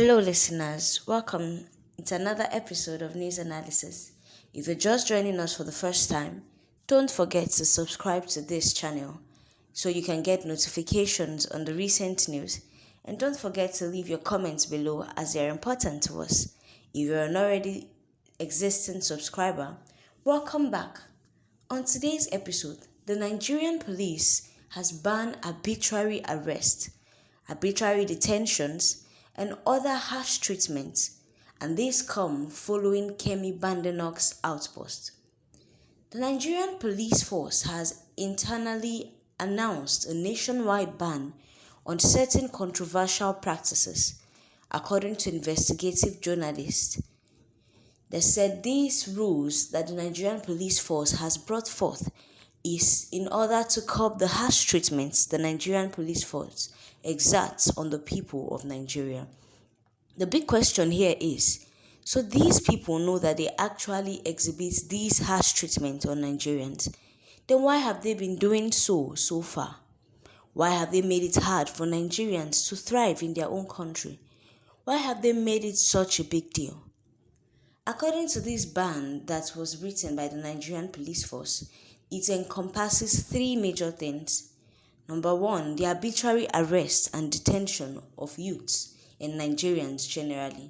Hello, listeners. Welcome to another episode of News Analysis. If you're just joining us for the first time, don't forget to subscribe to this channel so you can get notifications on the recent news. And don't forget to leave your comments below as they are important to us. If you're an already existing subscriber, welcome back. On today's episode, the Nigerian police has banned arbitrary arrest, arbitrary detentions, and other harsh treatments, and these come following Kemi Badenoch's outburst. The Nigerian police force has internally announced a nationwide ban on certain controversial practices, according to investigative journalists. They said these rules that the Nigerian police force has brought forth is in order to curb the harsh treatments the Nigerian police force exerts on the people of Nigeria. The big question here is, so these people know that they actually exhibit these harsh treatments on Nigerians, then why have they been doing so far? Why have they made it hard for Nigerians to thrive in their own country? Why have they made it such a big deal? According to this ban that was written by the Nigerian police force, it encompasses three major things. Number one, the arbitrary arrest and detention of youths and Nigerians generally.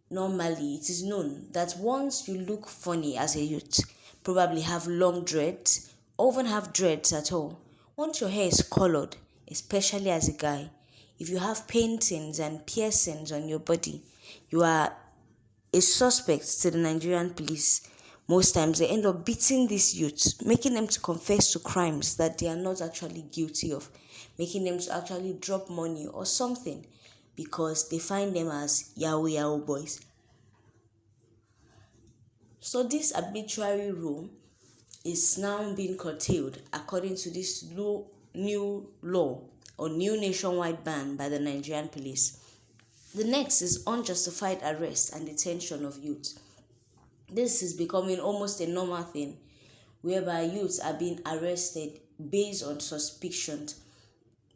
Normally, it is known that once you look funny as a youth, probably have long dreads, or even have dreads at all, once your hair is colored, especially as a guy, if you have paintings and piercings on your body, you are a suspect to the Nigerian police. Most times they end up beating these youths, making them to confess to crimes that they are not actually guilty of, making them to actually drop money or something because they find them as yahoo boys. So this arbitrary rule is now being curtailed according to this new law or new nationwide ban by the Nigerian police. The next is unjustified arrest and detention of youth. This is becoming almost a normal thing, whereby youths are being arrested based on suspicions.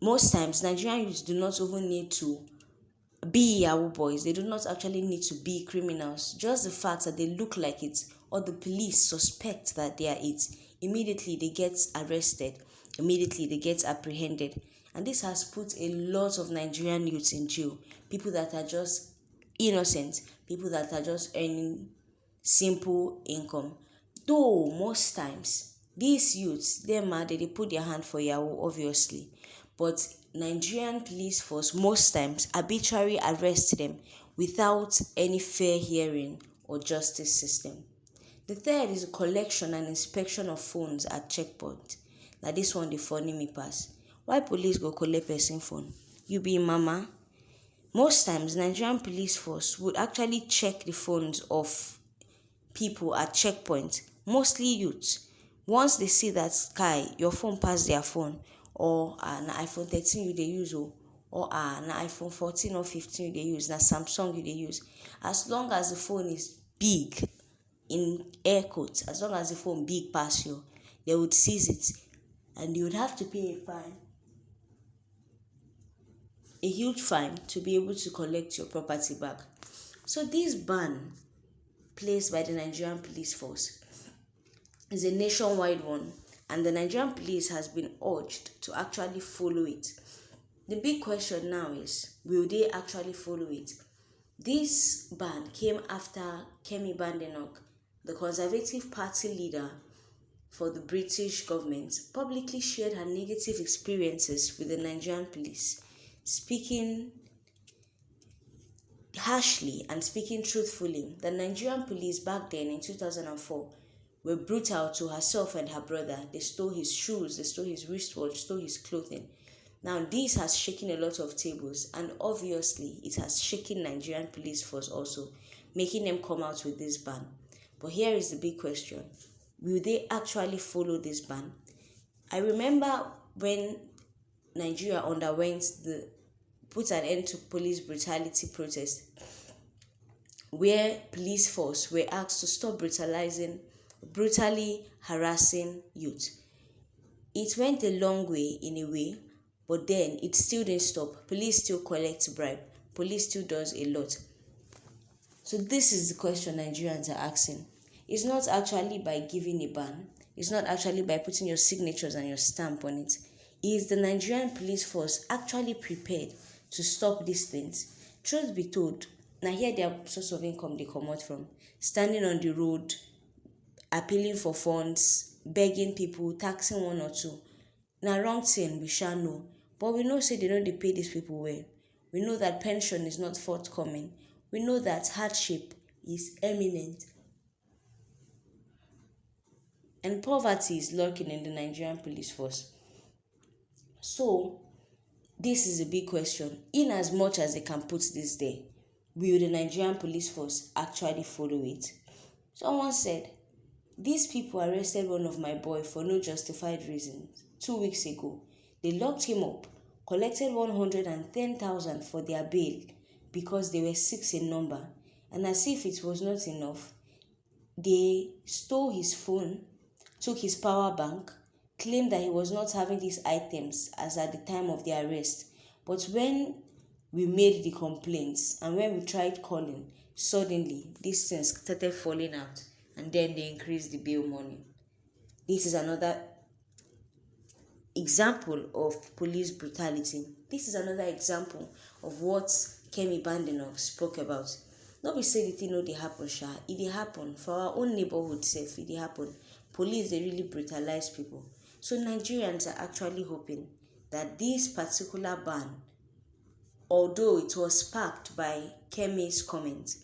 Most times, Nigerian youths do not even need to be Yahoo boys. They do not actually need to be criminals. Just the fact that they look like it or the police suspect that they are it, immediately they get arrested, immediately they get apprehended. And this has put a lot of Nigerian youths in jail. People that are just innocent, people that are just earning simple income. Though most times these youths, they put their hand for Yahoo, obviously. But Nigerian police force most times arbitrarily arrest them without any fair hearing or justice system. The third is a collection and inspection of phones at checkpoint. Now this one the funny me pass. Why police go collect person phone? You be mama. Most times Nigerian police force would actually check the phones of people at checkpoint, mostly youths. Once they see that your phone pass their phone, or an iPhone 13 you dey use, or an iPhone 14 or 15 you dey use, na Samsung you dey use, as long as the phone is big, in air quotes, as long as the phone big pass you, they would seize it, and you would have to pay a huge fine to be able to collect your property back. So this ban placed by the Nigerian police force is a nationwide one, and the Nigerian police has been urged to actually follow it. The big question now is, will they actually follow it? This ban came after Kemi Badenoch, the Conservative Party leader for the British government, publicly shared her negative experiences with the Nigerian police, speaking harshly and speaking truthfully. The Nigerian police back then in 2004 were brutal to herself and her brother. They stole his shoes, they stole his wristwatch, stole his clothing. Now this has shaken a lot of tables, and obviously it has shaken Nigerian police force also, making them come out with this ban. But here is the big question. Will they actually follow this ban? I remember when Nigeria underwent the put an end to police brutality protest, where police force were asked to stop brutally harassing youth. It went a long way in a way, but then it still didn't stop. Police still collect bribe. Police still does a lot. So this is the question Nigerians are asking. It's not actually by giving a ban. It's not actually by putting your signatures and your stamp on it. Is the Nigerian police force actually prepared to stop these things? Truth be told, now here their source of income they come out from. Standing on the road, appealing for funds, begging people, taxing one or two. Now wrong thing, we shall know. But we know say they don't pay these people well. We know that pension is not forthcoming. We know that hardship is imminent. And poverty is lurking in the Nigerian police force. So, this is a big question. In as much as they can put this there, will the Nigerian police force actually follow it? Someone said, these people arrested one of my boy for no justified reasons 2 weeks ago. They locked him up, collected 110,000 for their bail because they were 6 in number. And as if it was not enough, they stole his phone, took his power bank, claimed that he was not having these items as at the time of the arrest. But when we made the complaints and when we tried calling, suddenly these things started falling out and then they increased the bail money. This is another example of police brutality. This is another example of what Kemi Badenoch spoke about. Not be say the thing no dey happen, sha. It dey happen for our own neighborhood self. It dey happen. Police they really brutalize people. So Nigerians are actually hoping that this particular ban, although it was sparked by Kemi's comment,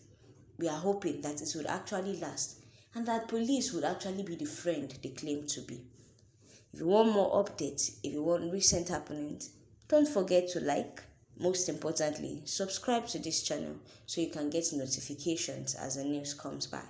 we are hoping that it would actually last and that police would actually be the friend they claim to be. If you want more updates, if you want recent happenings, don't forget to like. Most importantly, subscribe to this channel so you can get notifications as the news comes by.